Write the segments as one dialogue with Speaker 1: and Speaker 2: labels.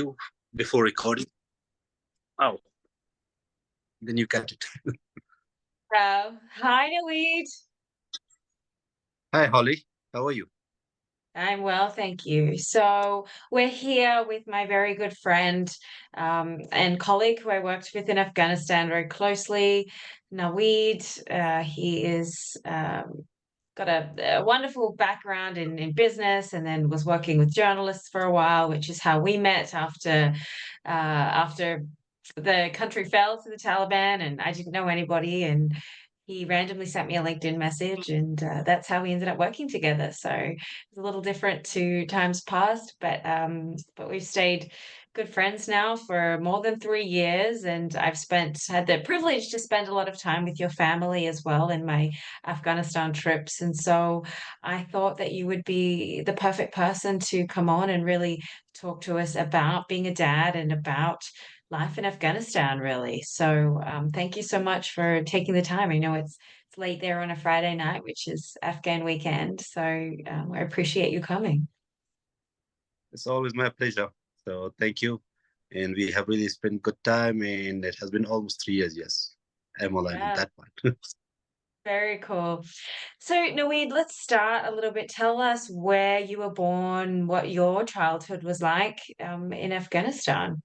Speaker 1: you before recording. Oh, then you cut it.
Speaker 2: Hi, Naweed.
Speaker 1: Hi, Holly. How are you?
Speaker 2: I'm well, thank you. So we're here with my very good friend and colleague who I worked with in Afghanistan very closely, Naweed. He is got a wonderful background in business and then was working with journalists for a while, which is how we met after the country fell to the Taliban and I didn't know anybody and he randomly sent me a LinkedIn message and that's how we ended up working together. So it's a little different to times past, but we've stayed good friends now for more than 3 years and had the privilege to spend a lot of time with your family as well in my Afghanistan trips. And so I thought that you would be the perfect person to come on and really talk to us about being a dad and about life in Afghanistan, really. So thank you so much for taking the time. I know it's late there on a Friday night, which is Afghan weekend. So I appreciate you coming.
Speaker 1: It's always my pleasure. So thank you. And we have really spent good time, and it has been almost 3 years. Yes, I'm aligned on
Speaker 2: Yeah,
Speaker 1: that one.
Speaker 2: very cool. So, Naweed, let's start a little bit. Tell us where you were born, what your childhood was like in Afghanistan.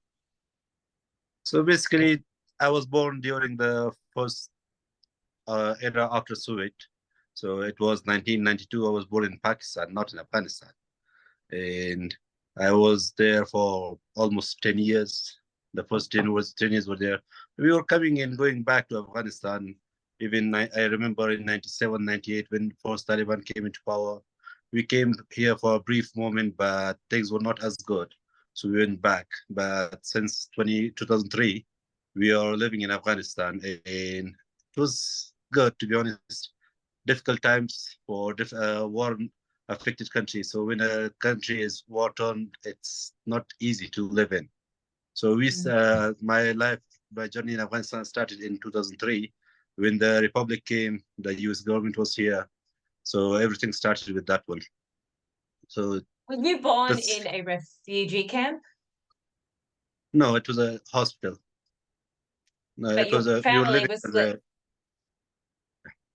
Speaker 1: So basically, I was born during the first era after Soviet. So it was 1992. I was born in Pakistan, not in Afghanistan. And I was there for almost 10 years. The first 10 years were there. We were coming and going back to Afghanistan. Even I remember in 97, 98 when first Taliban came into power. We came here for a brief moment, but things were not as good. So we went back. But since 2003, we are living in Afghanistan, and it was good, to be honest. Difficult times for war affected country. So when a country is war torn, it's not easy to live in. So
Speaker 2: Mm.
Speaker 1: my journey in Afghanistan started in 2003 when the Republic came, the US government was here. So everything started with that one. So
Speaker 2: Were you born
Speaker 1: that's,
Speaker 2: in a refugee camp?
Speaker 1: no, it was a hospital. No,
Speaker 2: But
Speaker 1: it
Speaker 2: your
Speaker 1: was we were
Speaker 2: family
Speaker 1: living
Speaker 2: was
Speaker 1: as
Speaker 2: li
Speaker 1: a,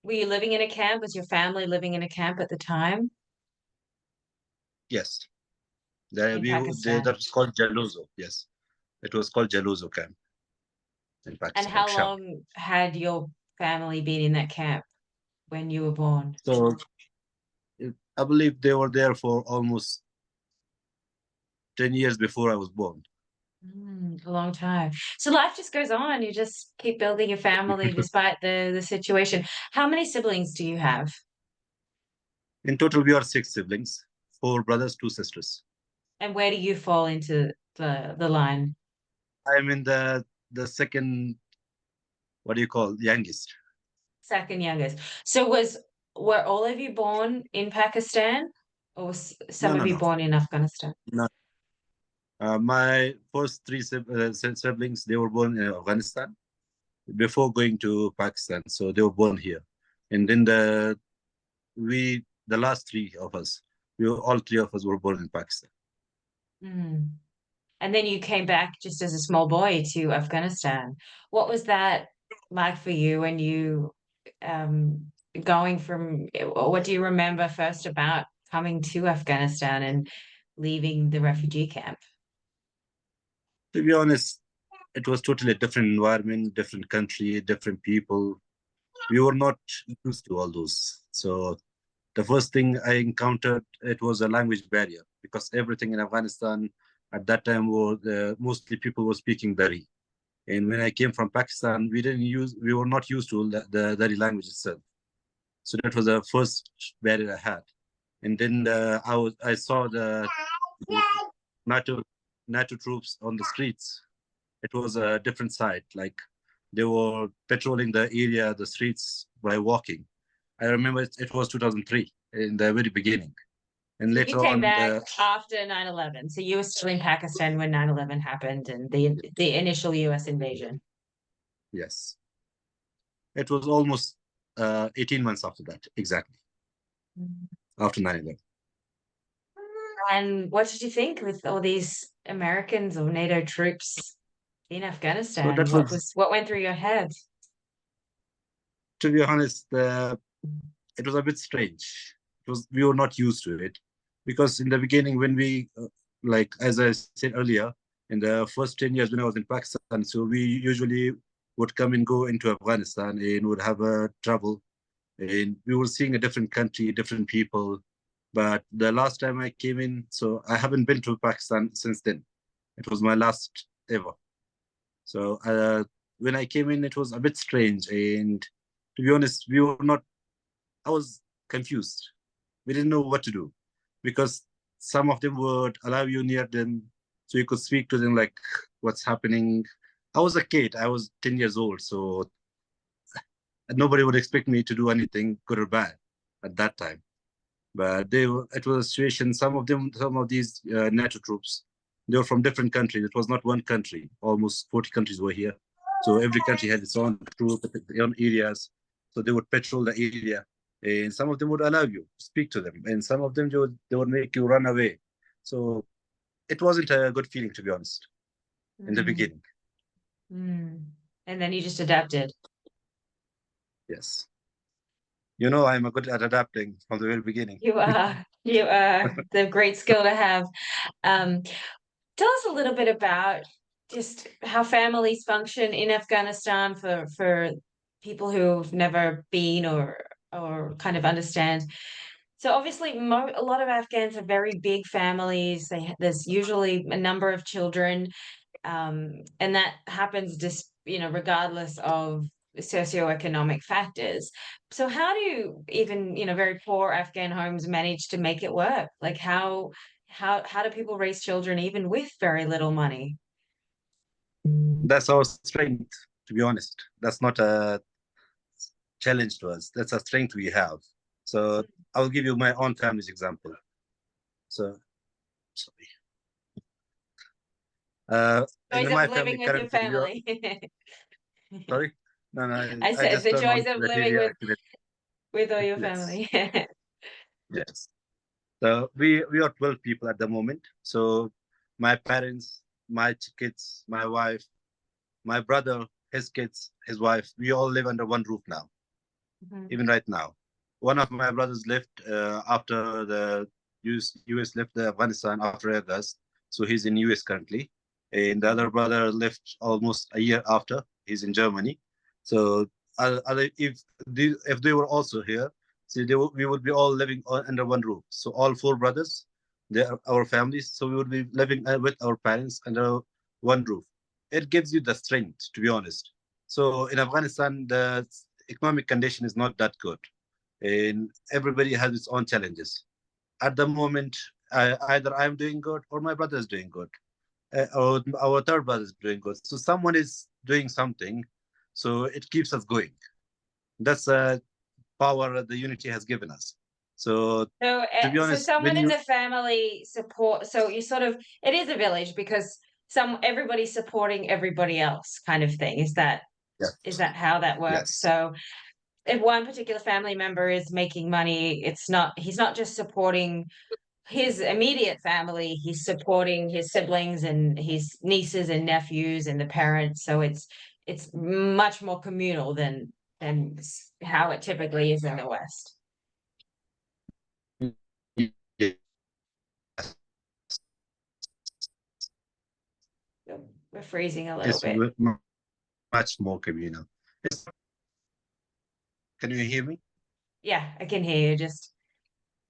Speaker 2: were you living in a camp? Was your family living in a camp at the time
Speaker 1: yes,
Speaker 2: in Pakistan?
Speaker 1: that was called Jaluzo. Yes, it was called Jaluzo camp in
Speaker 2: And
Speaker 1: Pakistan,
Speaker 2: how
Speaker 1: Sham.
Speaker 2: long had your family been in that camp when you were born?
Speaker 1: So I believe they were there for almost 10 years before I was born.
Speaker 2: A long time. So life just goes on. You just keep building your family despite the situation. How many siblings do you have?
Speaker 1: In total, we are six siblings, four brothers, two sisters.
Speaker 2: And where do you fall into the line?
Speaker 1: I'm in the second, what do you call, youngest.
Speaker 2: Second youngest. So were all of you born in Pakistan or was
Speaker 1: No,
Speaker 2: some
Speaker 1: no,
Speaker 2: of you
Speaker 1: no.
Speaker 2: born in Afghanistan?
Speaker 1: No. My first three siblings, they were born in Afghanistan before going to Pakistan. So they were born here. And then the last three of us, all three of us were born in Pakistan.
Speaker 2: Mm. And then you came back just as a small boy to Afghanistan. What was that like for you when you um, going from, what do you remember first about coming to Afghanistan and leaving the refugee camp?
Speaker 1: To be honest, it was totally a different environment, different country, different people. We were not used to all those. So the first thing I encountered, it was a language barrier because everything in Afghanistan at that time was mostly people were speaking Dari. And when I came from Pakistan, we were not used to the Dari language itself. So that was the first barrier I had. And then I saw the NATO NATO troops on the streets. It was a different side. Like they were patrolling the area, the streets by walking. I remember it was 2003 in the very beginning. And
Speaker 2: So you
Speaker 1: later
Speaker 2: came
Speaker 1: on,
Speaker 2: back after 9/11. So you were still in Pakistan when 9/11 happened and the initial US invasion.
Speaker 1: yes, it was almost 18 months after that, exactly,
Speaker 2: Mm.
Speaker 1: after 9/11.
Speaker 2: And what did you think with all these Americans or NATO troops in
Speaker 1: So
Speaker 2: Afghanistan?
Speaker 1: that was,
Speaker 2: What went through your head?
Speaker 1: to be honest, it was a bit strange. It was we were not used to it because in the beginning when we like as I said earlier, in the first 10 years when I was in Pakistan, so we usually would come and go into Afghanistan and would have a travel, and we were seeing a different country, different people. But the last time I came in, so I haven't been to Pakistan since then. It was my last ever. So when I came in, it was a bit strange, and to be honest, we were not. I was confused. We didn't know what to do because some of them would allow you near them so you could speak to them like what's happening. I was a kid. I was 10 years old, so nobody would expect me to do anything good or bad at that time. But it was a situation. Some of these NATO troops, they were from different countries. It was not one country. Almost 40 countries were here. So every country had its own troop, their own areas. So they would patrol the area. And some of them would allow you to speak to them. And some of them, they would make you run away. So it wasn't a good feeling, to be honest, in the
Speaker 2: Mm,
Speaker 1: beginning.
Speaker 2: mm. And then you just adapted.
Speaker 1: Yes. You know, I'm a good at adapting from the very beginning.
Speaker 2: You are. You are. It's a great skill to have. Um, Tell us a little bit about just how families function in Afghanistan for people who've never been or kind of understand. So obviously, a lot of Afghans have very big families. There's usually a number of children, and that happens just regardless of socioeconomic factors. So how do even very poor Afghan homes manage to make it work? Like how do people raise children even with very little money?
Speaker 1: That's our strength, to be honest. That's not a challenge to us. That's a strength we have. So I'll give you my own family's example. So sorry. In
Speaker 2: Joys
Speaker 1: my
Speaker 2: of
Speaker 1: family
Speaker 2: living with your
Speaker 1: currently,
Speaker 2: family.
Speaker 1: sorry. No, no,
Speaker 2: I
Speaker 1: I
Speaker 2: said
Speaker 1: just
Speaker 2: the
Speaker 1: turned
Speaker 2: joys
Speaker 1: on
Speaker 2: of
Speaker 1: the
Speaker 2: living
Speaker 1: TV
Speaker 2: with
Speaker 1: accident.
Speaker 2: all your
Speaker 1: Yes,
Speaker 2: family.
Speaker 1: yes. So we are 12 people at the moment. So my parents, my kids, my wife, my brother, his kids, his wife, we all live under one roof now,
Speaker 2: Mhm,
Speaker 1: even right now. One of my brothers left after the US left the Afghanistan after August, so he's in US currently. And the other brother left almost a year after. He's in Germany. So if they were also here, so we would be all living under one roof. So all four brothers, they are our families. So we would be living with our parents under one roof. It gives you the strength, to be honest. So in Afghanistan, the economic condition is not that good, and everybody has its own challenges. At the moment, either I'm doing good or my brother is doing good, or our third brother is doing good. So someone is doing something, so it keeps us going. That's a power the unity has given us. So to be
Speaker 2: So
Speaker 1: honest,
Speaker 2: someone
Speaker 1: when
Speaker 2: in
Speaker 1: you
Speaker 2: the family support. So you sort of it is a village because everybody's supporting everybody else, kind of thing. Is
Speaker 1: yes,
Speaker 2: that how that works?
Speaker 1: yes,
Speaker 2: So if one particular family member is making money, he's not just supporting his immediate family, he's supporting his siblings and his nieces and nephews and the parents. So it's much more communal than how it typically is in the West.
Speaker 1: yes,
Speaker 2: So we're freezing a little
Speaker 1: it's
Speaker 2: bit.
Speaker 1: much more communal. Can you hear me?
Speaker 2: Yeah, I can hear you just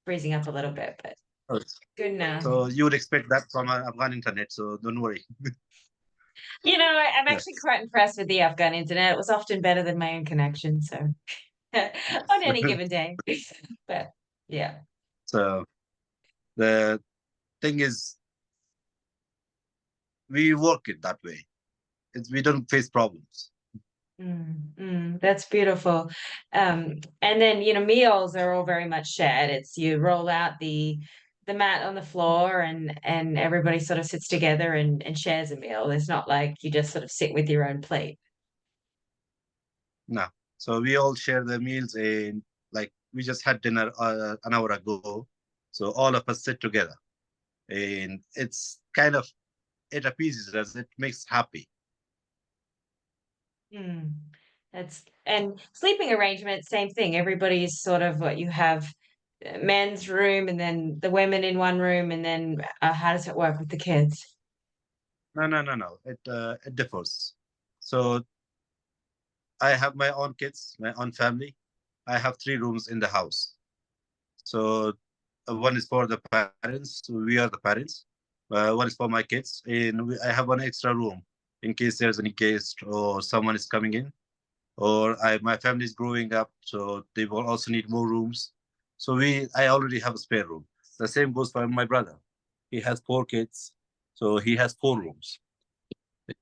Speaker 2: freezing up a little bit, but
Speaker 1: Oh,
Speaker 2: good now.
Speaker 1: so you would expect that from Afghan internet, so don't worry.
Speaker 2: I'm actually
Speaker 1: Yes.
Speaker 2: quite impressed with the Afghan internet. It was often better than my own connection, so on
Speaker 1: Yes.
Speaker 2: any given day. But yeah.
Speaker 1: So the thing is, we work it that way. We don't face problems.
Speaker 2: That's beautiful. And then, meals are all very much shared. It's you roll out the mat on the floor and everybody sort of sits together and shares a meal. It's not like you just sort of sit with your own plate.
Speaker 1: No. So we all share the meals, and like we just had dinner an hour ago. So all of us sit together. and it's kind of, it appeases us, it makes happy.
Speaker 2: Hmm. And sleeping arrangement, same thing. Everybody's sort of what you have men's room and then the women in one room, and then how does it work with the kids?
Speaker 1: No. It differs. So I have my own kids, my own family. I have three rooms in the house. So one is for the parents. So we are the parents. One is for my kids, and I have one extra room in case there's any guest or someone is coming in, or my family is growing up, so they will also need more rooms. So I already have a spare room. The same goes for my brother. He has four kids, so he has four rooms,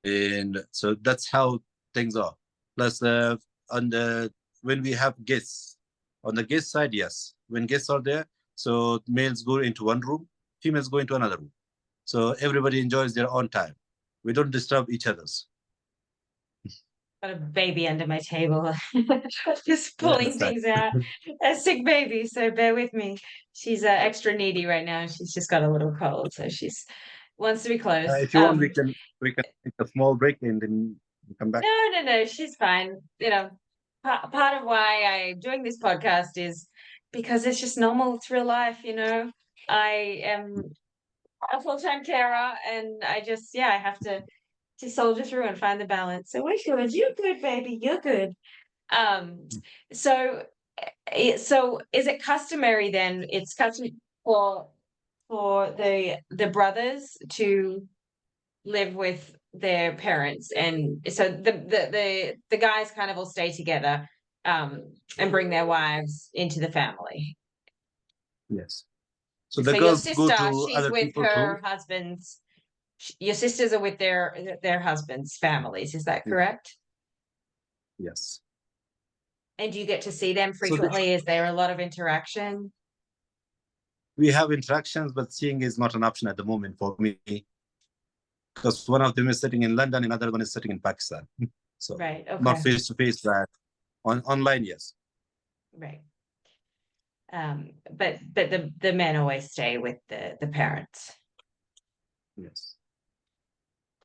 Speaker 1: and so that's how things are. Plus, on the when we have guests, on the guest side, yes, when guests are there, so males go into one room, females go into another room. So everybody enjoys their own time. We don't disturb each other's.
Speaker 2: Got a baby under my table. Just
Speaker 1: I
Speaker 2: pulling
Speaker 1: understand.
Speaker 2: things out. A sick baby, so bear with me. She's extra needy right now. She's just got a little cold, so she's wants to be close.
Speaker 1: If you want, we can take a small break and then come back.
Speaker 2: No, she's fine. You know, part of why I'm doing this podcast is because it's just normal. It's real life, you know. I am a full-time carer, and I just, yeah, I have to soldier through and find the balance. So we're good. You're good, baby. You're good. Um, so so is it customary then? It's customary for the brothers to live with their parents, and so the guys kind of all stay together and bring their wives into the family.
Speaker 1: Yes. So the
Speaker 2: So your
Speaker 1: girls go
Speaker 2: sister,
Speaker 1: to
Speaker 2: she's
Speaker 1: other
Speaker 2: with
Speaker 1: people's
Speaker 2: her
Speaker 1: home.
Speaker 2: husband's, your sisters are with their husbands' families, is that
Speaker 1: Yeah.
Speaker 2: correct?
Speaker 1: Yes.
Speaker 2: And do you get to see them
Speaker 1: So
Speaker 2: frequently? Is there a lot of interaction?
Speaker 1: we have interactions, but seeing is not an option at the moment for me because one of them is sitting in London, and another one is sitting in Pakistan. So
Speaker 2: Right,
Speaker 1: not
Speaker 2: okay,
Speaker 1: face to face, but online, yes.
Speaker 2: right. But the men always stay with the parents.
Speaker 1: Yes.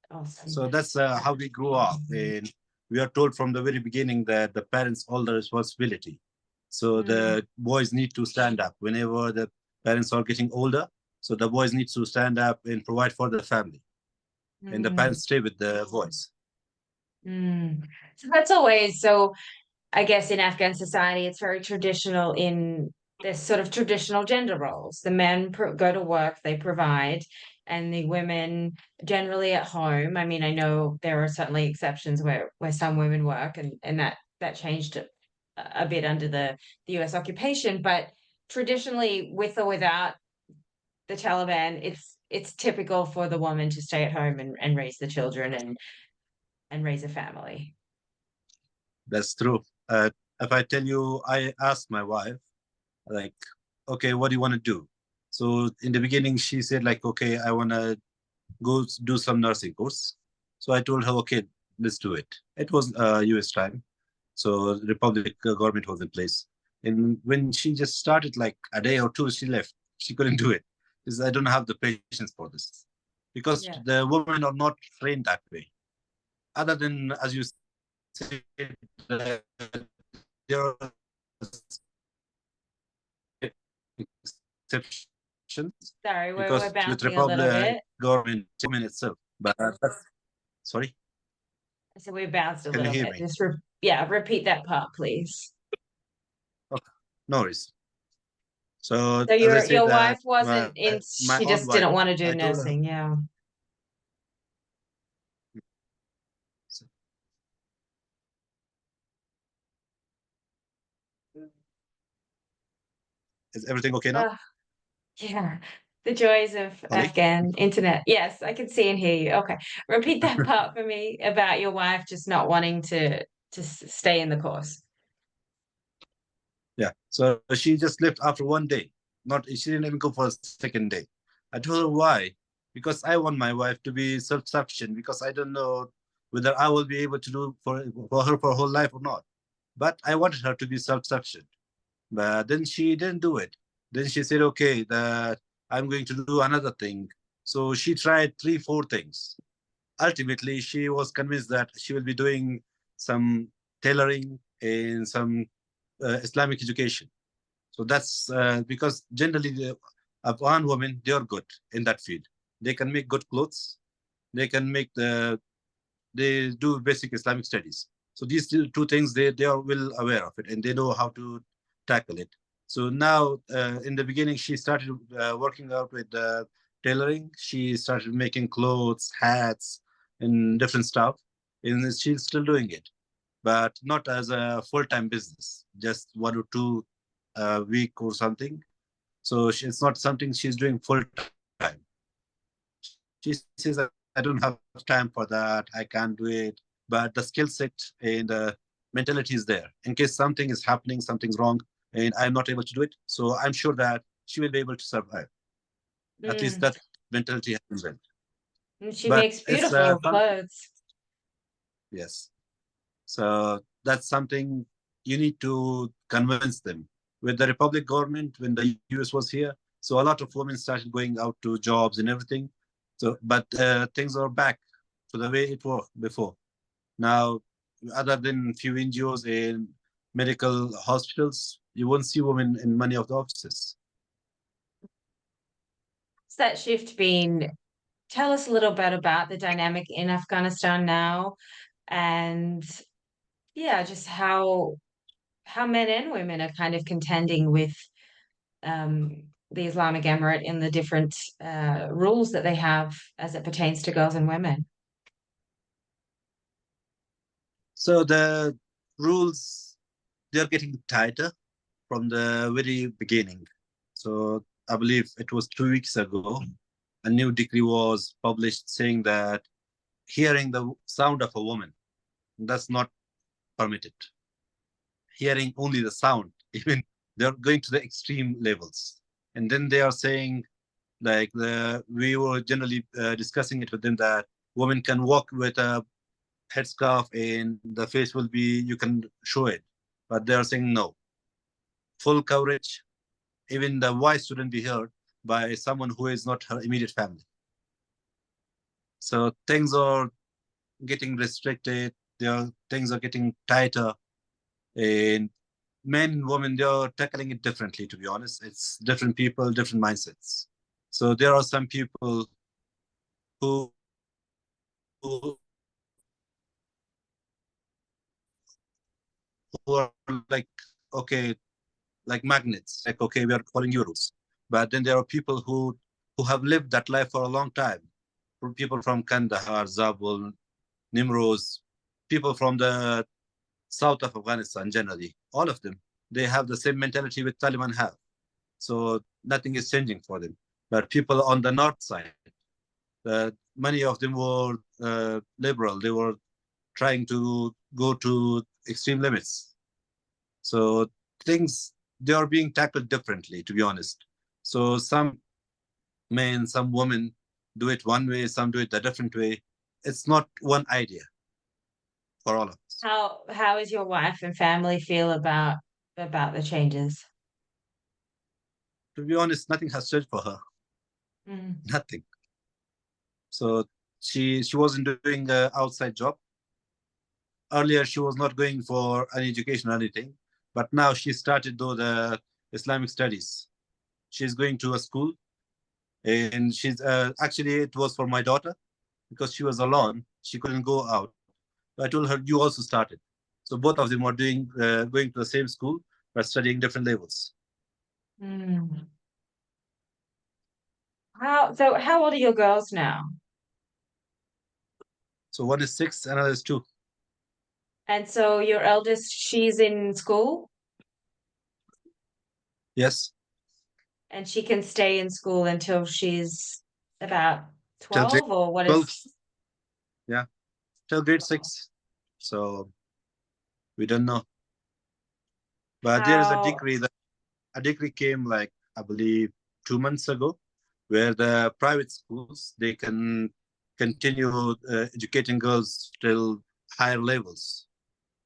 Speaker 2: Awesome.
Speaker 1: So that's how we grew up, and we are told from the very beginning that the parents hold the responsibility. So
Speaker 2: Mm,
Speaker 1: the boys need to stand up whenever the parents are getting older. So the boys need to stand up and provide for the family, and the
Speaker 2: mm,
Speaker 1: parents stay with the boys.
Speaker 2: mm. So that's always so. I guess in Afghan society, it's very traditional in this sort of traditional gender roles. The men go to work, they provide, and the women generally at home. I mean, I know there are certainly exceptions where some women work, and that changed a bit under the US occupation, but traditionally, with or without the Taliban, it's typical for the woman to stay at home and raise the children and raise a family.
Speaker 1: That's true. If I tell you, I asked my wife, like, okay, what do you want to do? So in the beginning, she said, like, okay, I want to go do some nursing course. So I told her, okay, let's do it. It was US time. So the Republic government was in place. And when she just started like a day or two, she left. She couldn't do it. Because I don't have the patience for this. Because
Speaker 2: Yeah.
Speaker 1: the women are not trained that way. Other than, as you said, there are exceptions
Speaker 2: Sorry, we're
Speaker 1: because with
Speaker 2: bouncing a little
Speaker 1: Republic
Speaker 2: bit.
Speaker 1: government itself. But sorry,
Speaker 2: So we bounced a
Speaker 1: can you
Speaker 2: little
Speaker 1: hear
Speaker 2: bit.
Speaker 1: me?
Speaker 2: Just yeah, repeat that part, please.
Speaker 1: Okay, no worries. So
Speaker 2: So
Speaker 1: as I
Speaker 2: your
Speaker 1: said,
Speaker 2: wife
Speaker 1: that
Speaker 2: wasn't in,
Speaker 1: my
Speaker 2: she
Speaker 1: own
Speaker 2: just
Speaker 1: wife,
Speaker 2: didn't want to do
Speaker 1: I told her.
Speaker 2: nursing. Yeah.
Speaker 1: Is everything okay now?
Speaker 2: Oh, yeah. The joys of
Speaker 1: Sorry.
Speaker 2: Afghan internet. Yes, I can see and hear you. Okay. Repeat that part for me about your wife just not wanting to stay in the course.
Speaker 1: Yeah. So she just left after one day. Not she didn't even go for a second day. I told her why. Because I want my wife to be self-sufficient. Because I don't know whether I will be able to do for her for her whole life or not. But I wanted her to be self-sufficient. But then she didn't do it. Then she said, okay, I'm going to do another thing. So she tried three, four things. Ultimately, she was convinced that she will be doing some tailoring and some Islamic education. So that's because generally the Afghan women, they are good in that field. They can make good clothes. They can make they do basic Islamic studies. So these two things, they are well aware of it and they know how to tackle it. So now, in the beginning, she started working out with tailoring. She started making clothes, hats, and different stuff, and she's still doing it, but not as a full-time business, just 1 or 2 a week or something. So it's not something she's doing full-time. She says, I don't have time for that. I can't do it. But the skill set and the mentality is there. In case something is happening, something's wrong, and I'm not able to do it. So I'm sure that she will be able to survive. At least that
Speaker 2: Mm.
Speaker 1: mentality has been built.
Speaker 2: And she
Speaker 1: But
Speaker 2: makes
Speaker 1: it's
Speaker 2: beautiful
Speaker 1: something,
Speaker 2: clothes.
Speaker 1: yes. So that's something you need to convince them. With the Republic government, when the US was here, so a lot of women started going out to jobs and everything. So, but things are back to the way it was before. Now, other than few NGOs and medical hospitals, you won't see women in many of the offices.
Speaker 2: Has that shift been? Tell us a little bit about the dynamic in Afghanistan now, and yeah, just how men and women are kind of contending with the Islamic Emirate in the different rules that they have as it pertains to girls and women.
Speaker 1: So the rules, they're getting tighter from the very beginning. So I believe it was 2 weeks ago, a new decree was published saying that hearing the sound of a woman, that's not permitted. Hearing only the sound, even they're going to the extreme levels. And then they are saying, like we were generally discussing it with them that women can walk with a headscarf and the face will be, you can show it. But they are saying no, full coverage. Even the voice shouldn't be heard by someone who is not her immediate family. So things are getting restricted. Things are getting tighter, and men, women, they are tackling it differently. To be honest, it's different people, different mindsets. So there are some people who who are like, okay, like magnets, like, okay, we are following your rules. But then there are people who have lived that life for a long time. People from Kandahar, Zabul, Nimroz, people from the south of Afghanistan generally, all of them, they have the same mentality with Taliban have. So nothing is changing for them. But people on the north side, many of them were liberal. They were trying to go to extreme limits. So things, they are being tackled differently, to be honest. So some men, some women do it one way, some do it a different way. It's not one idea for all of us.
Speaker 2: How is your wife and family feel about the changes?
Speaker 1: To be honest, nothing has changed for her.
Speaker 2: Mm.
Speaker 1: Nothing. So she wasn't doing an outside job. Earlier, she was not going for any education or anything, but now she started do the Islamic studies. She's going to a school, and she's actually, it was for my daughter because she was alone. She couldn't go out. So I told her, you also started. So both of them are doing going to the same school but studying different levels.
Speaker 2: Mm. How old are your girls now?
Speaker 1: So one is 6, another is 2.
Speaker 2: And so your eldest, she's in school
Speaker 1: Yes,
Speaker 2: and she can stay in school until she's about
Speaker 1: till grade
Speaker 2: 12, or what
Speaker 1: 12.
Speaker 2: is?
Speaker 1: Yeah, till grade 6. So we don't know. But there is a
Speaker 2: How
Speaker 1: decree that a decree came, like, I believe 2 months ago, where the private schools, they can continue educating girls till higher levels.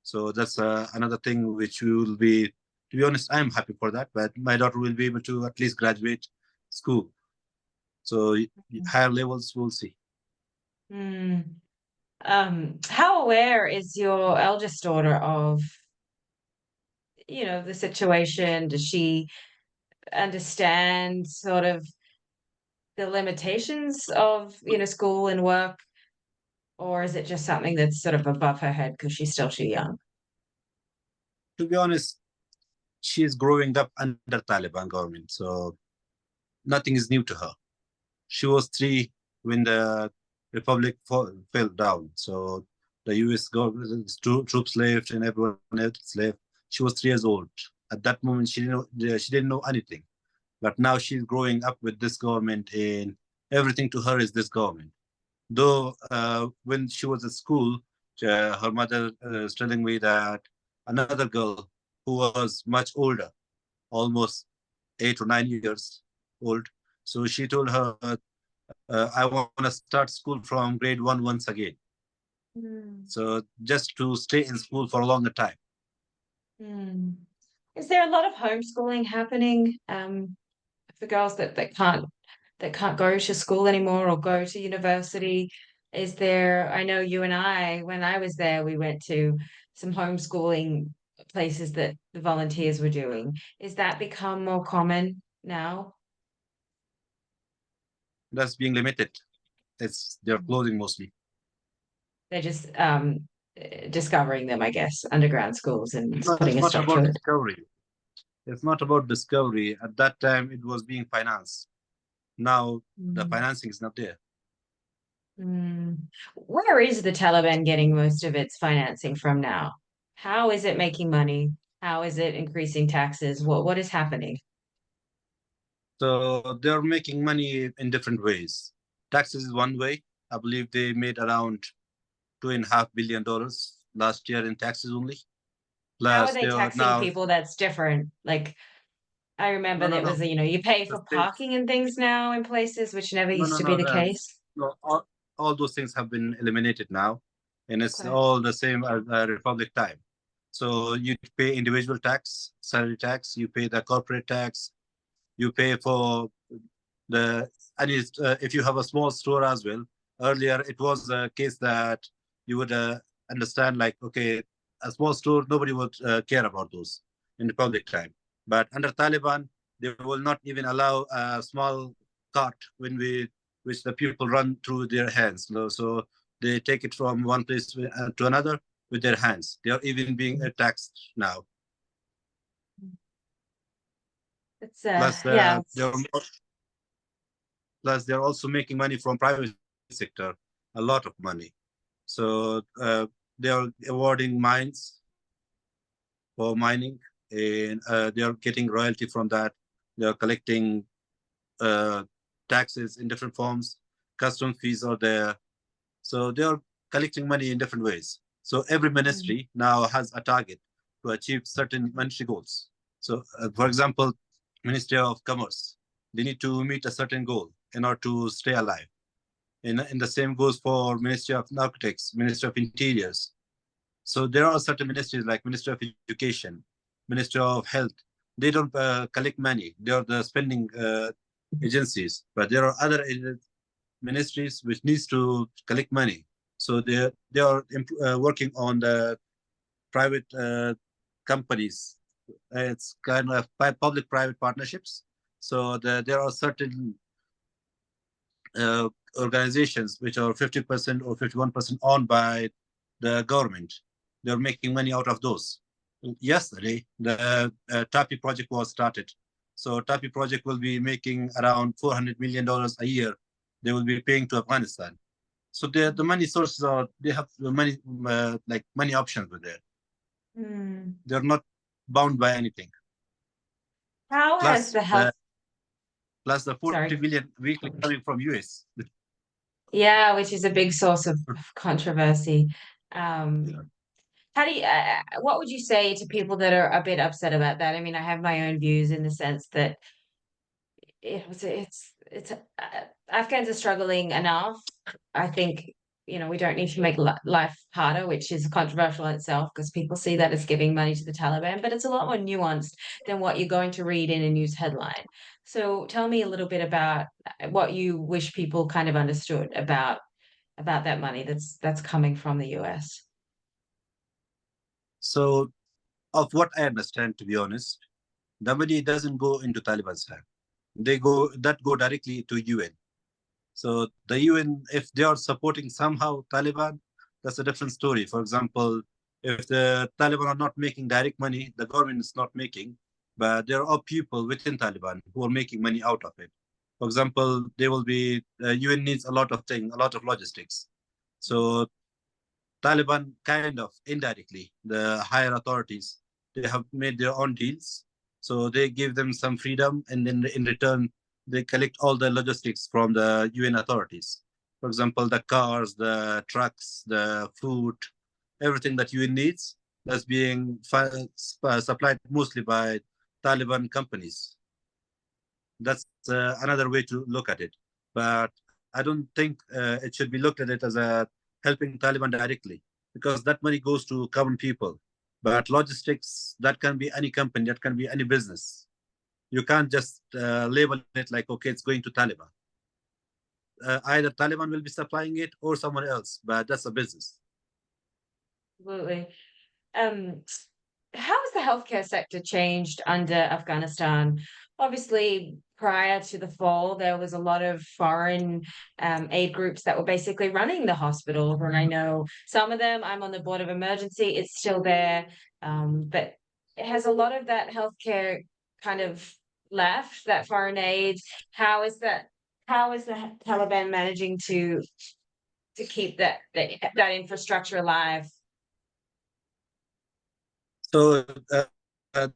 Speaker 1: So that's another thing which we will be. To be honest, I'm happy for that. But my daughter will be able to at least graduate school. So higher levels, we'll see.
Speaker 2: Mm. How aware is your eldest daughter of, the situation? Does she understand sort of the limitations of, school and work, or is it just something that's sort of above her head because she's still too young?
Speaker 1: To be honest, she's growing up under Taliban government, so nothing is new to her. She was 3 when the republic fell down. So the U.S. government troops left and everyone else left. She was 3 years old. At that moment, she didn't know anything. But now she's growing up with this government, and everything to her is this government. Though when she was at school, her mother is telling me that another girl who was much older, almost 8 or 9 years old, so she told her, I want to start school from grade 1 once again.
Speaker 2: Mm.
Speaker 1: So just to stay in school for a longer time.
Speaker 2: Mm. Is there a lot of homeschooling happening for girls that can't go to school anymore or go to university? Is there, I know you and I, when I was there, we went to some homeschooling places that the volunteers were doing. Is that become more common now?
Speaker 1: That's being limited. They're closing mostly.
Speaker 2: They're just discovering them, I guess, underground schools and
Speaker 1: No,
Speaker 2: putting
Speaker 1: it's
Speaker 2: a
Speaker 1: not
Speaker 2: stop to
Speaker 1: about
Speaker 2: it.
Speaker 1: discovery. It's not about discovery. At that time, it was being financed. Now the
Speaker 2: Mm.
Speaker 1: financing is not there.
Speaker 2: Mm. Where is the Taliban getting most of its financing from now? How is it making money? How is it increasing taxes? What is happening?
Speaker 1: So they're making money in different ways. Taxes is one way. I believe they made around $2.5 billion last year in taxes only.
Speaker 2: How are
Speaker 1: Plus,
Speaker 2: they
Speaker 1: they are
Speaker 2: taxing
Speaker 1: now
Speaker 2: people that's different? Like I remember
Speaker 1: no, no,
Speaker 2: that was,
Speaker 1: no.
Speaker 2: you pay
Speaker 1: The
Speaker 2: for
Speaker 1: same.
Speaker 2: parking and things now in places which never
Speaker 1: No,
Speaker 2: used
Speaker 1: no,
Speaker 2: to be
Speaker 1: no,
Speaker 2: the case.
Speaker 1: no. All those things have been eliminated now, and it's
Speaker 2: Okay.
Speaker 1: all the same as Republic time. So you pay individual tax, salary tax. You pay the corporate tax. You pay for the and if you have a small store as well. Earlier, it was a case that you would understand like, okay, a small store, nobody would care about those in the public time. But under Taliban, they will not even allow a small cart which the people run through their hands. So they take it from one place to another with their hands. They are even being taxed now.
Speaker 2: It's
Speaker 1: Plus,
Speaker 2: yeah.
Speaker 1: they're also making money from private sector, a lot of money. So they are awarding mines for mining, and they are getting royalty from that. They are collecting uh, taxes in different forms. Custom fees are there. So they are collecting money in different ways. So every
Speaker 2: Mm.
Speaker 1: ministry now has a target to achieve certain monetary goals. So, for example, Ministry of Commerce, they need to meet a certain goal in order to stay alive. And the same goes for Ministry of Architects, Ministry of Interiors. So there are certain ministries like Ministry of Education, Ministry of Health. They don't collect money. They are the spending agencies. But there are other ministries which needs to collect money. So they are working on the private companies. It's kind of public-private partnerships. So there are certain uh, organizations which are 50% or 51% owned by the government. They're making money out of those. Yesterday, the TAPI project was started. So TAPI project will be making around $400 million a year. They will be paying to Afghanistan. So the money sources are, they have the money, like money options with there.
Speaker 2: Mm.
Speaker 1: They're not bound by anything.
Speaker 2: How has
Speaker 1: Plus
Speaker 2: the health,
Speaker 1: plus the 40
Speaker 2: sorry,
Speaker 1: billion weekly coming from US.
Speaker 2: yeah, which is a big source of controversy. Um,
Speaker 1: Yeah.
Speaker 2: How do you, what would you say to people that are a bit upset about that? I mean, I have my own views in the sense that it's Afghans are struggling enough. I think, we don't need to make life harder, which is controversial in itself because people see that as giving money to the Taliban, but it's a lot more nuanced than what you're going to read in a news headline. So tell me a little bit about what you wish people kind of understood about that money that's coming from the US.
Speaker 1: So, of what I understand, to be honest, the money doesn't go into Taliban's hand. They go directly to UN. So the UN, if they are supporting somehow Taliban, that's a different story. For example, if the Taliban are not making direct money, the government is not making, but there are people within Taliban who are making money out of it. For example, there will be UN needs a lot of things, a lot of logistics. So Taliban kind of indirectly, the higher authorities, they have made their own deals. So they give them some freedom, and then in return, they collect all the logistics from the UN authorities. For example, the cars, the trucks, the food, everything that UN needs, that's being supplied mostly by Taliban companies. That's another way to look at it. But I don't think it should be looked at it as a helping Taliban directly, because that money goes to common people. But logistics, that can be any company, that can be any business. You can't just label it like, okay, it's going to Taliban. Either Taliban will be supplying it or someone else, but that's a business.
Speaker 2: Absolutely. Um, how has the healthcare sector changed under Afghanistan? Obviously, prior to the fall, there was a lot of foreign aid groups that were basically running the hospitals. And I know some of them, I'm on the board of emergency, it's still there. But it has a lot of that healthcare kind of left, that foreign aid. How is that? How is the Taliban managing to keep that infrastructure alive?
Speaker 1: So uh,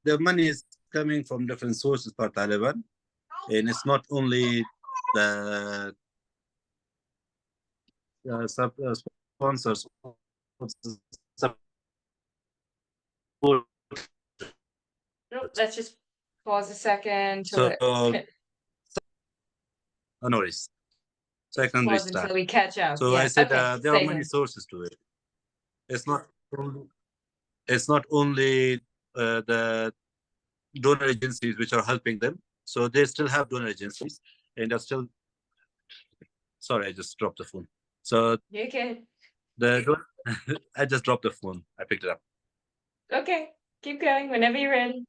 Speaker 1: the money is coming from different sources for Taliban, and it's not only the sponsors, support.
Speaker 2: Nope, let's just pause a second till
Speaker 1: So,
Speaker 2: it
Speaker 1: no worries. So I
Speaker 2: let's
Speaker 1: can
Speaker 2: pause until
Speaker 1: restart.
Speaker 2: we catch up.
Speaker 1: So I
Speaker 2: Yeah.
Speaker 1: said
Speaker 2: Okay.
Speaker 1: there are
Speaker 2: Say
Speaker 1: many
Speaker 2: them.
Speaker 1: sources to it. It's not only, it's not only the donor agencies which are helping them. So they still have donor agencies, and they're still. Sorry, I just dropped the phone. So
Speaker 2: You can.
Speaker 1: I just dropped the phone. I picked it up.
Speaker 2: Okay. Keep going whenever you're ready.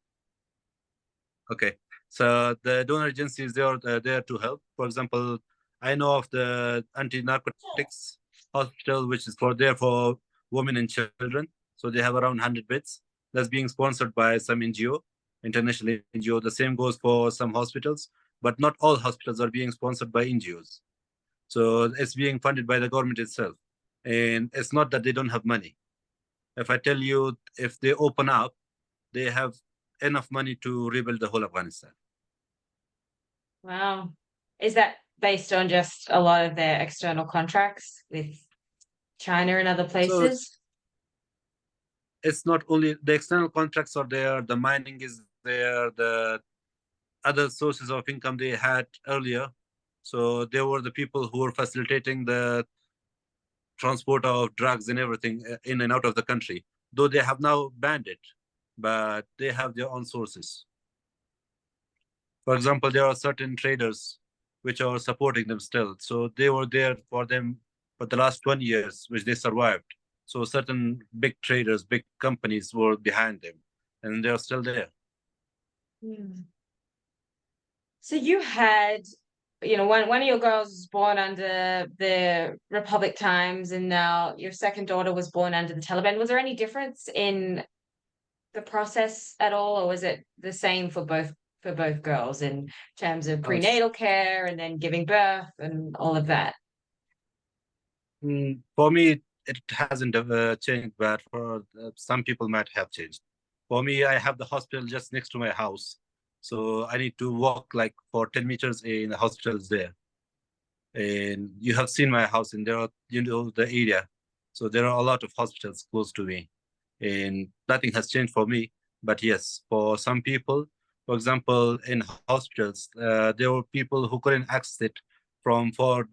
Speaker 1: Okay. So the donor agencies, they are there to help. For example, I know of the anti-narcotics hospital, which is for women and children. So they have around 100 beds. That's being sponsored by some NGO, international NGO. The same goes for some hospitals, but not all hospitals are being sponsored by NGOs. So it's being funded by the government itself. And it's not that they don't have money. If I tell you, if they open up, they have enough money to rebuild the whole Afghanistan.
Speaker 2: Wow. Is that based on just a lot of their external contracts with China and other
Speaker 1: So
Speaker 2: places?
Speaker 1: it's not only the external contracts are there, the mining is there, the other sources of income they had earlier. So they were the people who were facilitating the transport of drugs and everything in and out of the country. Though they have now banned it, but they have their own sources. For example, there are certain traders which are supporting them still. So they were there for them for the last 20 years, which they survived. So certain big traders, big companies were behind them, and they're still there.
Speaker 2: Hmm. So you had, one of your girls was born under the Republic Times, and now your second daughter was born under the Taliban. Was there any difference in the process at all, or was it the same for both girls in terms of
Speaker 1: Uh,
Speaker 2: prenatal care and then giving birth and all of that?
Speaker 1: for me, it hasn't changed, but for some people might have changed. For me, I have the hospital just next to my house, so I need to walk like for 10 meters in the hospitals there. And you have seen my house, and there are, the area. So there are a lot of hospitals close to me, and nothing has changed for me. But yes, for some people, for example, in hospitals, there were people who couldn't access it from four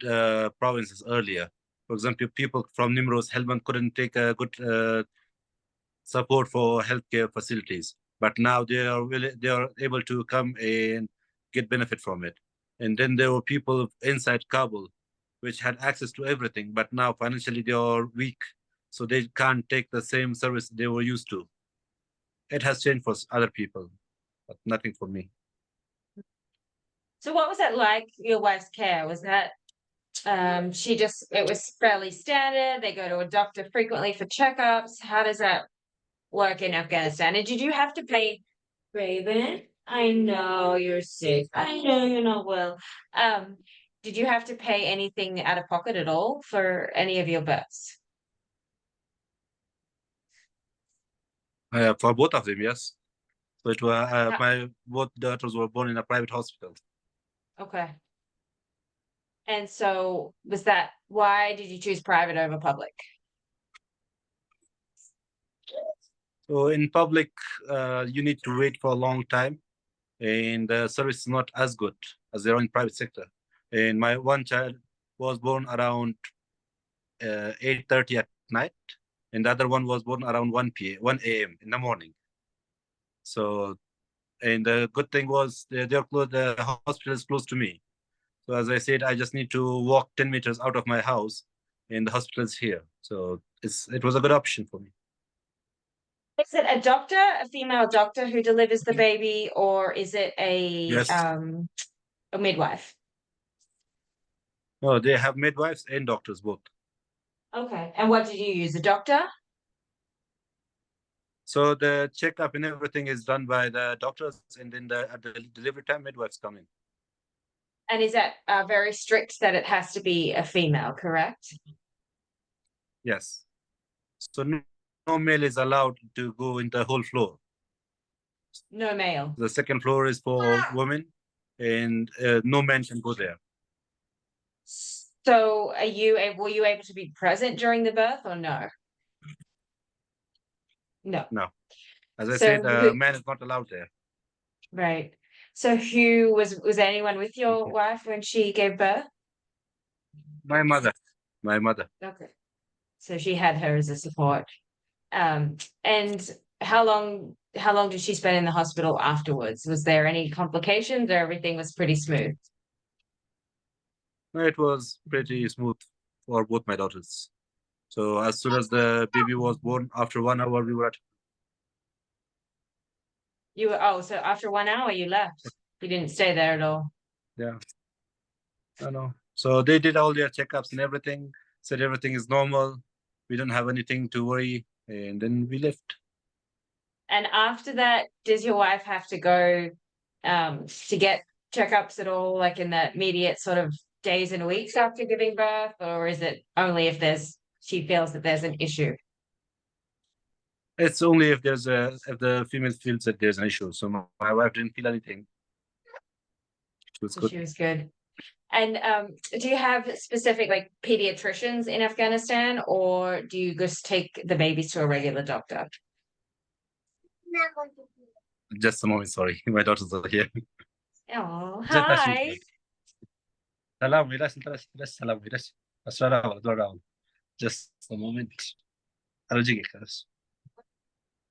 Speaker 1: provinces earlier. For example, people from Nimros, Helmand couldn't take a good support for healthcare facilities, but now they are able to come and get benefit from it. And then there were people inside Kabul, which had access to everything, but now financially they are weak, so they can't take the same service they were used to. It has changed for other people, but nothing for me.
Speaker 2: So what was that like, your wife's care? Was that it was fairly standard, they go to a doctor frequently for checkups? How does that work in Afghanistan? And did you have to pay, Raven? I know you're sick. I know you're not well. Did you have to pay anything out of pocket at all for any of your births?
Speaker 1: For both of them, yes. So it was
Speaker 2: Yeah.
Speaker 1: my both daughters were born in a private hospital.
Speaker 2: Okay. And so why did you choose private over public?
Speaker 1: So in public, you need to wait for a long time, and the service is not as good as their own private sector. And my one child was born around 8:30 at night, and the other one was born around 1 a.m. in the morning. So, and the good thing was the hospital is close to me. So as I said, I just need to walk 10 meters out of my house, and the hospital is here. So it was a good option for me.
Speaker 2: Is it a doctor, a female doctor who delivers the baby, or is it
Speaker 1: Yes.
Speaker 2: a midwife?
Speaker 1: No, they have midwives and doctors both.
Speaker 2: Okay. And what did you use? A doctor?
Speaker 1: So the checkup and everything is done by the doctors, and then at the delivery time, midwives come in.
Speaker 2: And is that very strict that it has to be a female, correct?
Speaker 1: Yes. So no male is allowed to go in the whole floor.
Speaker 2: No male.
Speaker 1: The second floor is for women, and no man can go there.
Speaker 2: So were you able to be present during the birth or no? No.
Speaker 1: No. As I
Speaker 2: So
Speaker 1: said, man is not allowed there.
Speaker 2: right. So who was anyone with your wife when she gave birth?
Speaker 1: My mother. My mother.
Speaker 2: Okay. So she had her as a support. And how long did she spend in the hospital afterwards? Was there any complications or everything was pretty smooth?
Speaker 1: It was pretty smooth for both my daughters. So as soon as the baby was born, after 1 hour, we were at.
Speaker 2: So after 1 hour you left. You didn't stay there at all.
Speaker 1: Yeah. I know. So they did all their checkups and everything, said everything is normal. We don't have anything to worry. And then we left.
Speaker 2: And after that, does your wife have to go to get checkups at all, like in the immediate sort of days and weeks after giving birth, or is it only if she feels that there's an issue?
Speaker 1: It's only if if the female feels that there's an issue. So my wife didn't feel anything. She was good.
Speaker 2: She was good. And do you have specific like pediatricians in Afghanistan, or do you just take the babies to a regular doctor?
Speaker 1: Just a moment, sorry. My daughters are here.
Speaker 2: Oh, hi.
Speaker 1: Just a moment.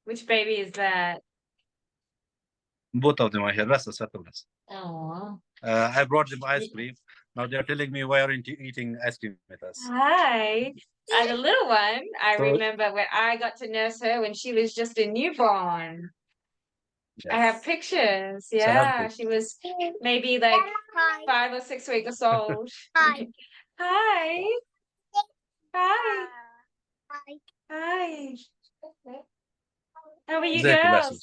Speaker 2: Which baby is that?
Speaker 1: Both of them are here.
Speaker 2: Oh.
Speaker 1: I brought them ice cream. Now they're telling me why aren't you eating ice cream with us?
Speaker 2: Hi. The little one, I
Speaker 1: So-
Speaker 2: remember when I got to nurse her when she was just a newborn. I have
Speaker 1: Yes.
Speaker 2: pictures.
Speaker 1: have
Speaker 2: Yeah,
Speaker 1: pictures.
Speaker 2: she was maybe like 5 or 6 weeks old.
Speaker 3: Hi.
Speaker 2: Hi. Hi. Hi. How are you
Speaker 1: Exactly,
Speaker 2: girls?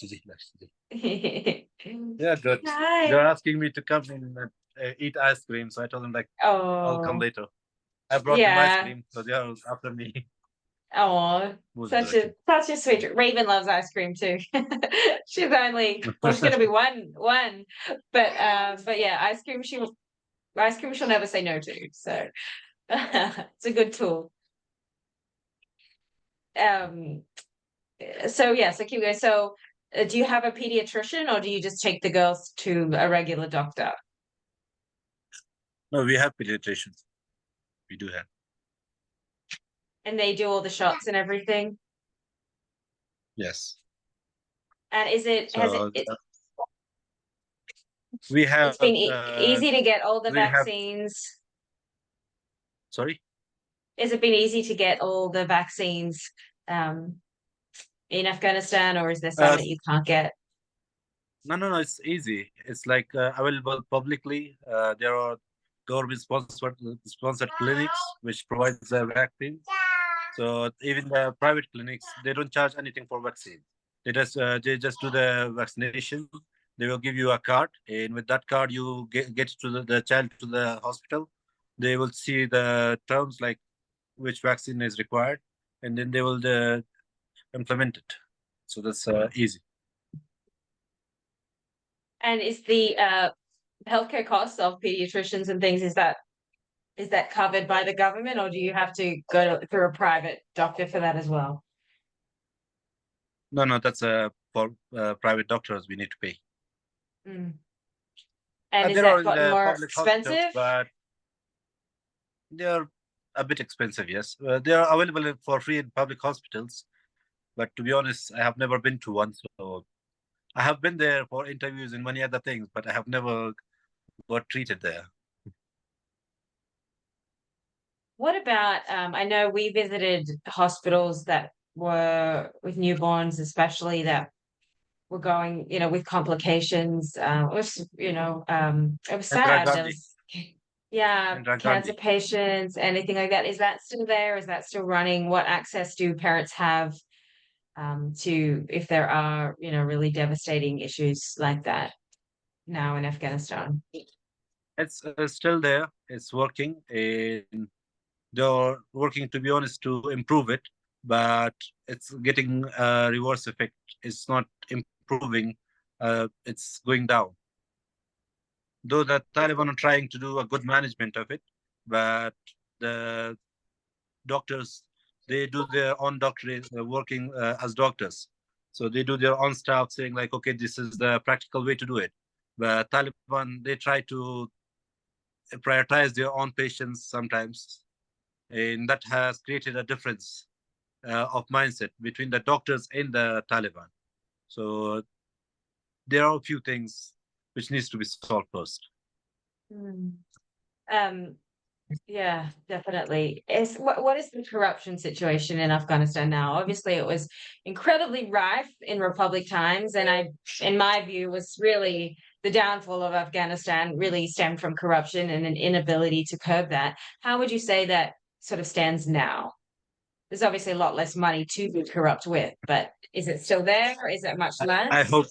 Speaker 1: Yeah, good.
Speaker 2: Hi.
Speaker 1: They're asking me to come and eat ice cream, so I told them like I'll come
Speaker 2: Oh,
Speaker 1: later. I brought them
Speaker 2: yeah.
Speaker 1: ice cream, so they are after me.
Speaker 2: Oh, such a sweet. Raven loves ice cream too. She's gonna be one, but yeah, ice cream she'll never say no to. So it's a good tool. So yeah, so keep going. So do you have a pediatrician or do you just take the girls to a regular doctor?
Speaker 1: No, we have pediatricians. We do have.
Speaker 2: And they do all the shots and everything?
Speaker 1: Yes.
Speaker 2: And
Speaker 1: So we have
Speaker 2: it's been easy to get all the
Speaker 1: we have
Speaker 2: vaccines?
Speaker 1: sorry.
Speaker 2: Has it been easy to get all the vaccines um, in Afghanistan, or is there some
Speaker 1: Uh,
Speaker 2: that you can't get?
Speaker 1: no, it's easy. It's like available publicly. There are government sponsored clinics which provides the vaccine. So even the private clinics, they don't charge anything for vaccine. They just do the vaccination. They will give you a card, and with that card, you get to the child to the hospital. They will see the terms like which vaccine is required, and then they will implement it. So that's easy.
Speaker 2: And is the healthcare costs of pediatricians and things, is that covered by the government, or do you have to through a private doctor for that as well?
Speaker 1: No, that's for private doctors. We need to pay.
Speaker 2: Mm. And is
Speaker 1: There are
Speaker 2: that
Speaker 1: in
Speaker 2: gotten
Speaker 1: the
Speaker 2: more
Speaker 1: public hospitals,
Speaker 2: expensive?
Speaker 1: but they are a bit expensive. Yes, they are available for free in public hospitals. But to be honest, I have never been to one. So I have been there for interviews and many other things, but I have never got treated there.
Speaker 2: What about, I know we visited hospitals that were with newborns, especially that were going, with complications. It was, it was
Speaker 1: Indira
Speaker 2: sad. There
Speaker 1: Gandhi,
Speaker 2: was, yeah,
Speaker 1: Indira
Speaker 2: cancer
Speaker 1: Gandhi.
Speaker 2: patients, anything like that. Is that still there? Is that still running? What access do parents have to, if there are, really devastating issues like that now in Afghanistan?
Speaker 1: It's still there. It's working, and they're working, to be honest, to improve it. But it's getting a reverse effect. It's not improving. It's going down. Though the Taliban are trying to do a good management of it, but the doctors, they do their own doctorate, working as doctors. So they do their own stuff, saying like, okay, this is the practical way to do it. But Taliban, they try to prioritize their own patients sometimes, and that has created a difference of mindset between the doctors and the Taliban. So there are a few things which needs to be solved first.
Speaker 2: Mm. Um, Yeah, definitely. What is the corruption situation in Afghanistan now? Obviously, it was incredibly rife in Republic times, and in my view, was really the downfall of Afghanistan really stemmed from corruption and an inability to curb that. How would you say that sort of stands now? There's obviously a lot less money to be corrupt with, but is it still there, or is it much
Speaker 1: I
Speaker 2: less?
Speaker 1: hope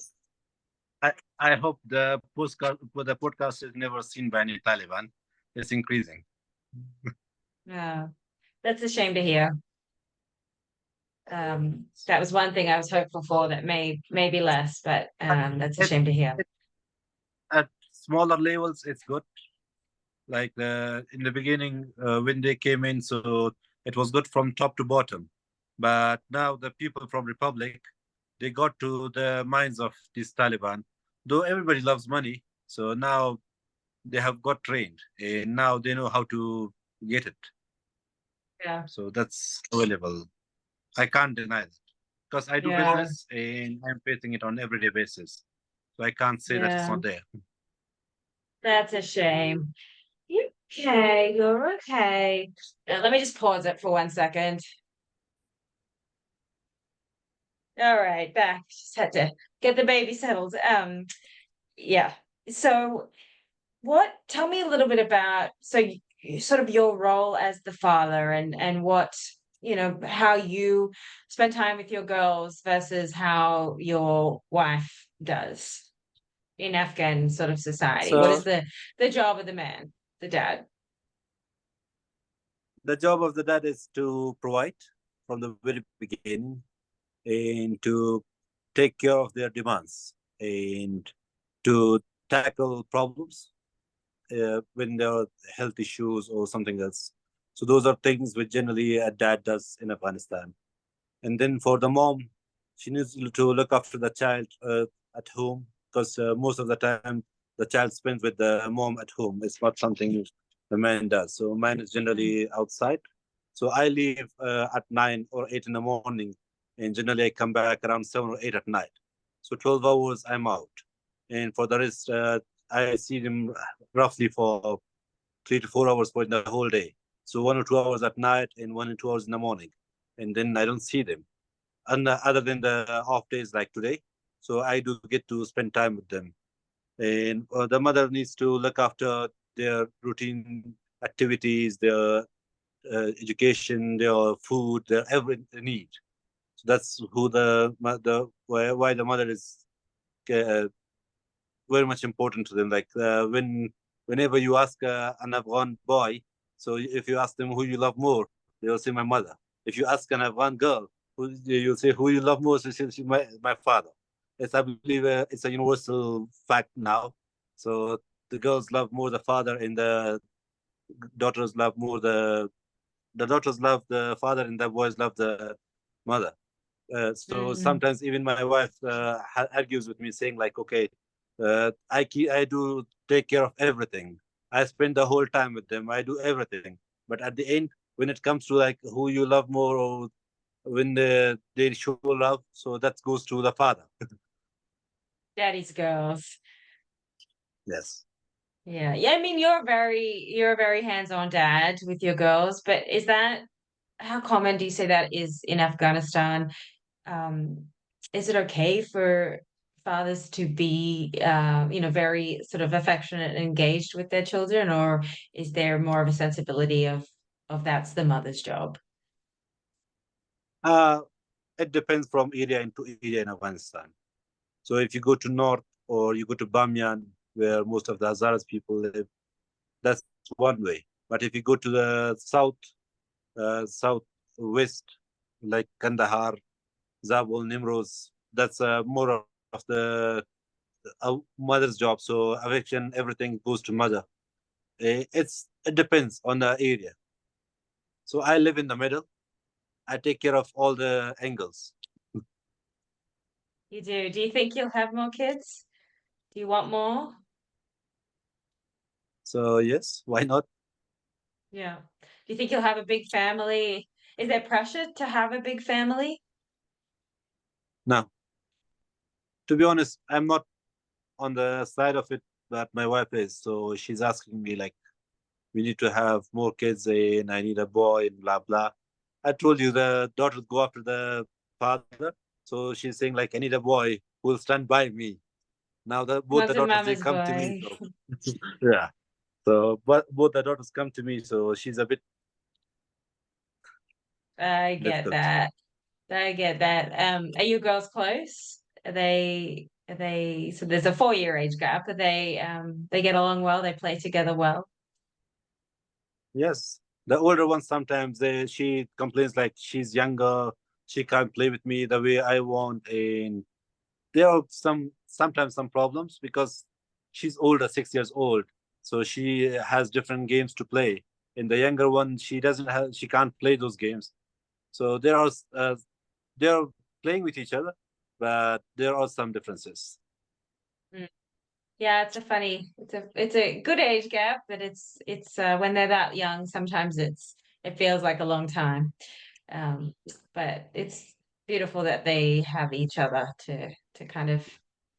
Speaker 1: I, I hope the podcast is never seen by any Taliban. It's increasing.
Speaker 2: Yeah, that's a shame to hear. That was one thing I was hopeful for that may be less, but that's a
Speaker 1: It,
Speaker 2: shame to hear.
Speaker 1: at smaller levels, it's good. Like in the beginning, when they came in, so it was good from top to bottom. But now the people from Republic, they got to the minds of this Taliban. Though everybody loves money, so now they have got trained, and now they know how to get it.
Speaker 2: Yeah,
Speaker 1: So that's available. I can't deny it because I do
Speaker 2: yeah,
Speaker 1: business and I'm facing it on everyday basis. So I can't say that it's
Speaker 2: yeah.
Speaker 1: not there.
Speaker 2: That's a shame. Okay, you're okay. Let me just pause it for 1 second. All right, back. Just had to get the baby settled. Yeah. So tell me a little bit about, sort of your role as the father, and what, how you spend time with your girls versus how your wife does in Afghan sort of society. What is
Speaker 1: So
Speaker 2: the job of the man, the dad?
Speaker 1: the job of the dad is to provide from the very beginning and to take care of their demands and to tackle problems when there are health issues or something else. So those are things which generally a dad does in Afghanistan. And then for the mom, she needs to look after the child at home because most of the time the child spends with the mom at home. It's not something the man does. So man is
Speaker 2: Mm.
Speaker 1: generally outside. So I leave at 9 or 8 in the morning, and generally I come back around 7 or 8 at night. So 12 hours I'm out, and for the rest, I see them roughly for 3 to 4 hours for the whole day. So 1 or 2 hours at night and 1 or 2 hours in the morning, and then I don't see them. And other than the off days like today, so I do get to spend time with them. And the mother needs to look after their routine activities, their education, their food, their every need. So that's who the mother, why the mother is uh, very much important to them. Like whenever you ask an Afghan boy, so if you ask them who you love more, they will say my mother. If you ask an Afghan girl, you'll say who you love more, so she's my father. It's, I believe it's a universal fact now. So the girls love more the father, and the daughters love more the daughters love the father, and the boys love the mother. So
Speaker 2: Mm.
Speaker 1: sometimes even my wife argues with me, saying like, "Okay, I do take care of everything. I spend the whole time with them. I do everything. But at the end, when it comes to like who you love more, or when they show love, so that goes to the father."
Speaker 2: Daddy's girls.
Speaker 1: Yes.
Speaker 2: Yeah. Yeah, I mean you're a very hands-on dad with your girls, but is that how common do you say that is in Afghanistan? Um, is it okay for fathers to be very sort of affectionate and engaged with their children, or is there more of a sensibility of that's the mother's job?
Speaker 1: Uh, it depends from area into area in Afghanistan. So if you go to north or you go to Bamyan, where most of the Hazaras people live, that's one way. But if you go to the southwest, like Kandahar, Zabul, Nimroz, that's more of the mother's job. So affection, everything goes to mother. It depends on the area. So I live in the middle. I take care of all the angles.
Speaker 2: You do. Do you think you'll have more kids? Do you want more?
Speaker 1: So yes, why not?
Speaker 2: Yeah. Do you think you'll have a big family? Is there pressure to have a big family?
Speaker 1: Now, to be honest, I'm not on the side of it that my wife is. So she's asking me like, we need to have more kids, and I need a boy, and blah blah. I told you the daughters go after the father, so she's saying like, I need a boy who will stand by me. Now the both the
Speaker 2: What's a
Speaker 1: daughters they
Speaker 2: mama's
Speaker 1: come to me,
Speaker 2: boy?
Speaker 1: so yeah. So but both the daughters come to me, so she's a bit
Speaker 2: I get
Speaker 1: difficult.
Speaker 2: that. I get that. Are you girls close? Are they so there's a 4 year age gap. Are they get along well, they play together well?
Speaker 1: Yes, the older one sometimes she complains like she's younger, she can't play with me the way I want, and there are sometimes some problems because she's older, 6 years old, so she has different games to play. And the younger one, she can't play those games. So they're playing with each other, but there are some differences.
Speaker 2: Mm. Yeah, it's a good age gap, but it's when they're that young, sometimes it feels like a long time. Um, but it's beautiful that they have each other to kind of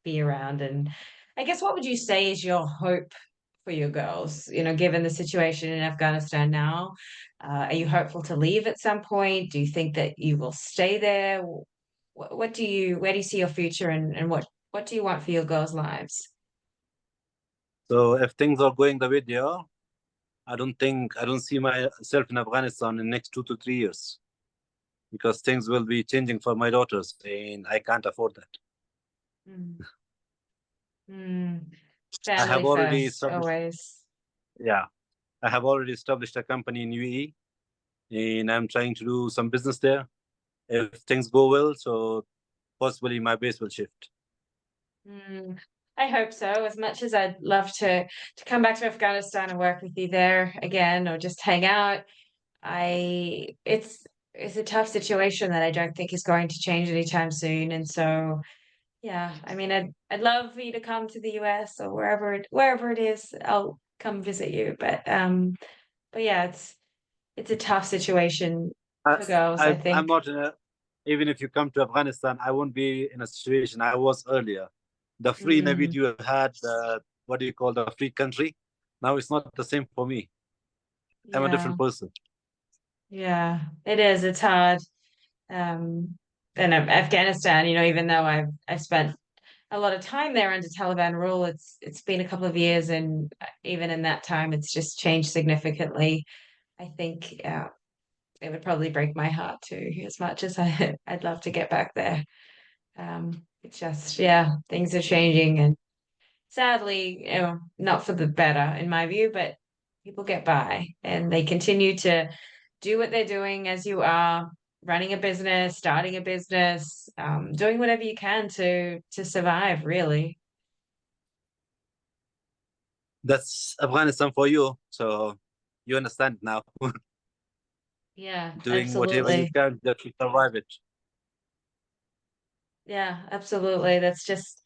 Speaker 2: be around. And I guess what would you say is your hope for your girls? Given the situation in Afghanistan now, are you hopeful to leave at some point? Do you think that you will stay there? Where do you see your future, and what do you want for your girls' lives?
Speaker 1: So if things are going the way they are, I don't see myself in Afghanistan in the next 2 to 3 years, because things will be changing for my daughters, and I can't afford that.
Speaker 2: Mm. Mm.
Speaker 1: I have
Speaker 2: Family
Speaker 1: already
Speaker 2: first,
Speaker 1: established,
Speaker 2: always.
Speaker 1: yeah, I have already established a company in UAE, and I'm trying to do some business there. If things go well, so possibly my base will shift.
Speaker 2: Mm, I hope so. As much as I'd love to come back to Afghanistan and work with you there again, or just hang out, I it's a tough situation that I don't think is going to change anytime soon. And so, yeah, I mean, I'd love for you to come to the US or wherever it is. I'll come visit you. But yeah, it's a tough situation
Speaker 1: I,
Speaker 2: for girls, I
Speaker 1: I'm
Speaker 2: think.
Speaker 1: not in a, even if you come to Afghanistan, I won't be in a situation I was earlier. The free Naweed
Speaker 2: Mm,
Speaker 1: you had, what do you call the free country? Now it's not the same for me. I'm a
Speaker 2: yeah,
Speaker 1: different person.
Speaker 2: yeah, it is. It's hard. Um, and Afghanistan, even though I've spent a lot of time there under Taliban rule, it's been a couple of years, and even in that time, it's just changed significantly. I think it would probably break my heart too, as much as I'd love to get back there. It's just, yeah, things are changing, and sadly, not for the better in my view, but people get by and they continue to do what they're doing as you are running a business, starting a business, doing whatever you can to survive, really.
Speaker 1: That's Afghanistan for you. So you understand now.
Speaker 2: Yeah,
Speaker 1: Doing whatever you
Speaker 2: absolutely.
Speaker 1: can just to survive it.
Speaker 2: Yeah, absolutely. That's just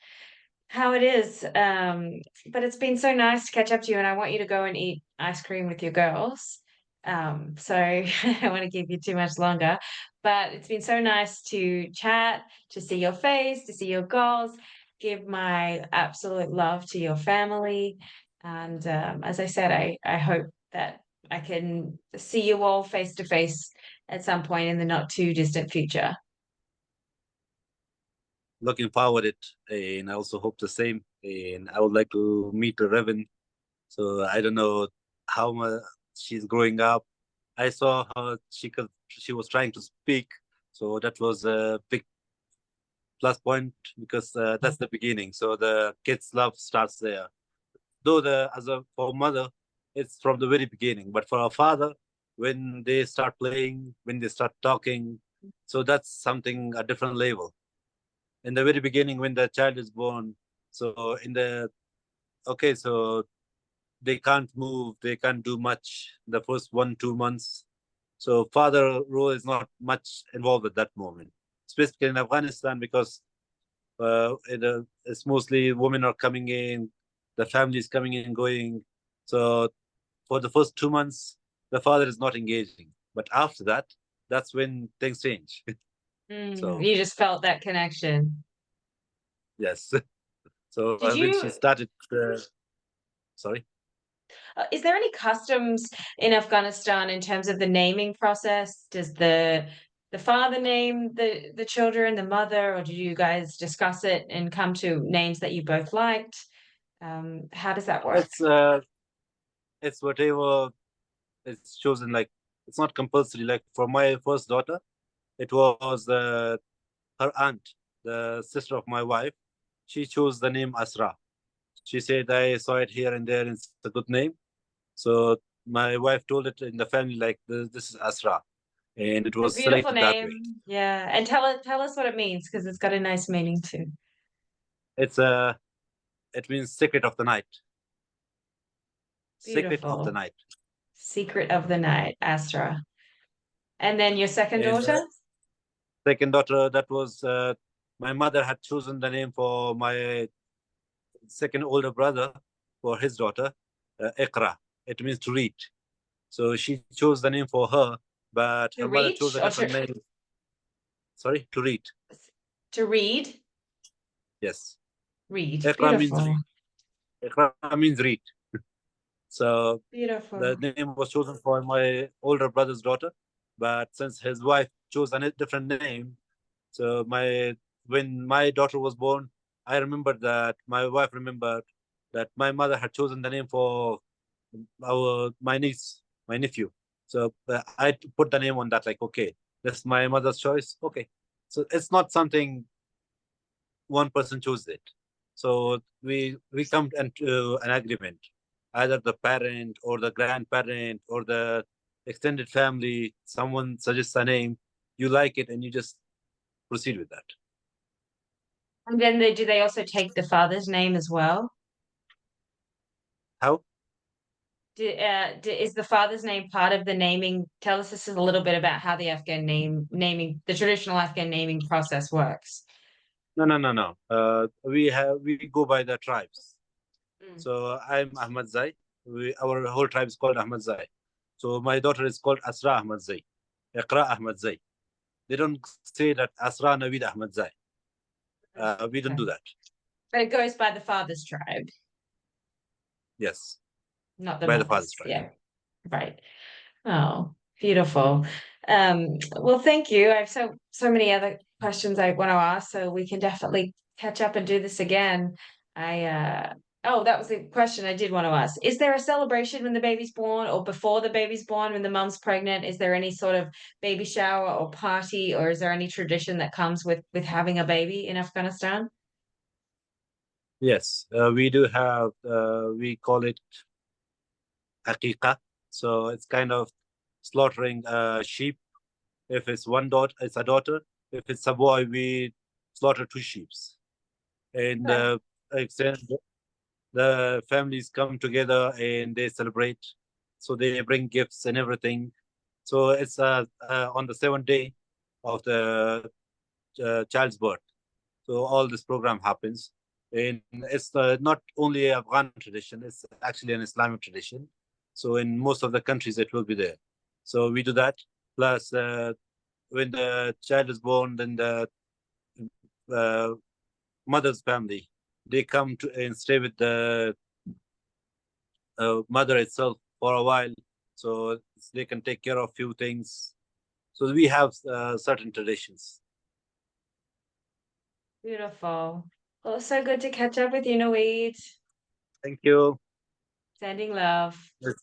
Speaker 2: how it is. But it's been so nice to catch up to you, and I want you to go and eat ice cream with your girls. So I don't want to keep you too much longer, but it's been so nice to chat, to see your face, to see your goals, give my absolute love to your family. And as I said, I hope that I can see you all face to face at some point in the not too distant future.
Speaker 1: Looking forward it, and I also hope the same. And I would like to meet Revan. So I don't know how much she's growing up. I saw her; she was trying to speak, so that was a big plus point because that's the beginning. So the kids' love starts there. Though for mother, it's from the very beginning, but for our father, when they start playing, when they start talking, so that's something a different level. In the very beginning, when the child is born, so in the okay, so they can't move, they can't do much the first 1 2 months. So father role is not much involved at that moment, specifically in Afghanistan because it's mostly women are coming in, the family is coming in going. So for the first 2 months, the father is not engaging. But after that, that's when things change. So
Speaker 2: You just felt that connection.
Speaker 1: yes. So
Speaker 2: Did
Speaker 1: when she
Speaker 2: you
Speaker 1: started, sorry.
Speaker 2: Is there any customs in Afghanistan in terms of the naming process? Does the father name the children, the mother, or did you guys discuss it and come to names that you both liked? How does that work?
Speaker 1: It's whatever it's chosen. Like it's not compulsory. Like for my first daughter, it was her aunt, the sister of my wife. She chose the name Asra. She said I saw it here and there. And it's a good name. So my wife told it in the family like this is Asra, and it
Speaker 2: A
Speaker 1: was
Speaker 2: beautiful
Speaker 1: selected that way.
Speaker 2: name. Yeah. And tell us what it means because it's got a nice meaning too.
Speaker 1: It's it means secret of the night. Secret of the
Speaker 2: Beautiful.
Speaker 1: night.
Speaker 2: Secret of the Night, Astra. And then your second
Speaker 1: And
Speaker 2: daughter?
Speaker 1: second daughter, that was my mother had chosen the name for my second older brother for his daughter, Iqra. It means to read. So she chose the name for her, but
Speaker 2: To
Speaker 1: her mother chose
Speaker 2: reach
Speaker 1: a
Speaker 2: or
Speaker 1: different name. Sorry, to read.
Speaker 2: to read?
Speaker 1: Yes.
Speaker 2: Read.
Speaker 1: Iqra means
Speaker 2: Beautiful.
Speaker 1: read. Iqra means read. So the
Speaker 2: Beautiful.
Speaker 1: name was chosen for my older brother's daughter, but since his wife chose a different name, so when my daughter was born, I remembered that my wife remembered that my mother had chosen the name for my niece, my nephew. So I put the name on that, like, okay, that's my mother's choice. Okay, so it's not something one person chose it. So we come into an agreement, either the parent or the grandparent or the extended family. Someone suggests a name, you like it, and you just proceed with that.
Speaker 2: And then do they also take the father's name as well?
Speaker 1: How?
Speaker 2: Is the father's name part of the naming? Tell us this is a little bit about how the Afghan naming, the traditional Afghan naming process works.
Speaker 1: No, no, no, no. We go by the tribes.
Speaker 2: Mm.
Speaker 1: So I'm Ahmad Zai. Our whole tribe is called Ahmad Zai. So my daughter is called Asra Ahmad Zai, Iqra Ahmad Zai. They don't say that Asra Naweed Ahmad Zai. We don't do that.
Speaker 2: But it goes by the father's tribe,
Speaker 1: Yes,
Speaker 2: not the
Speaker 1: by the father's
Speaker 2: mother's.
Speaker 1: tribe.
Speaker 2: Yeah, right. Oh, beautiful. Well, thank you. I have so many other questions I want to ask, so we can definitely catch up and do this again. Oh, that was the question I did want to ask. Is there a celebration when the baby's born or before the baby's born when the mum's pregnant? Is there any sort of baby shower or party, or is there any tradition that comes with having a baby in Afghanistan?
Speaker 1: Yes, we do have, we call it aqiqah. So it's kind of slaughtering a sheep. If it's one daughter, it's a daughter. If it's a boy, we slaughter two sheep. And
Speaker 2: Okay.
Speaker 1: extend the families come together and they celebrate. So they bring gifts and everything. So it's on the 7th day of the child's birth. So all this program happens. And it's not only a Afghan tradition, it's actually an Islamic tradition. So in most of the countries, it will be there. So we do that. Plus, when the child is born, then the uh, mother's family, they come to and stay with the mother itself for a while, so they can take care of few things. So we have certain traditions.
Speaker 2: Beautiful. Well, it's so good to catch up with you, Naweed.
Speaker 1: Thank you.
Speaker 2: Sending love.
Speaker 1: Yes.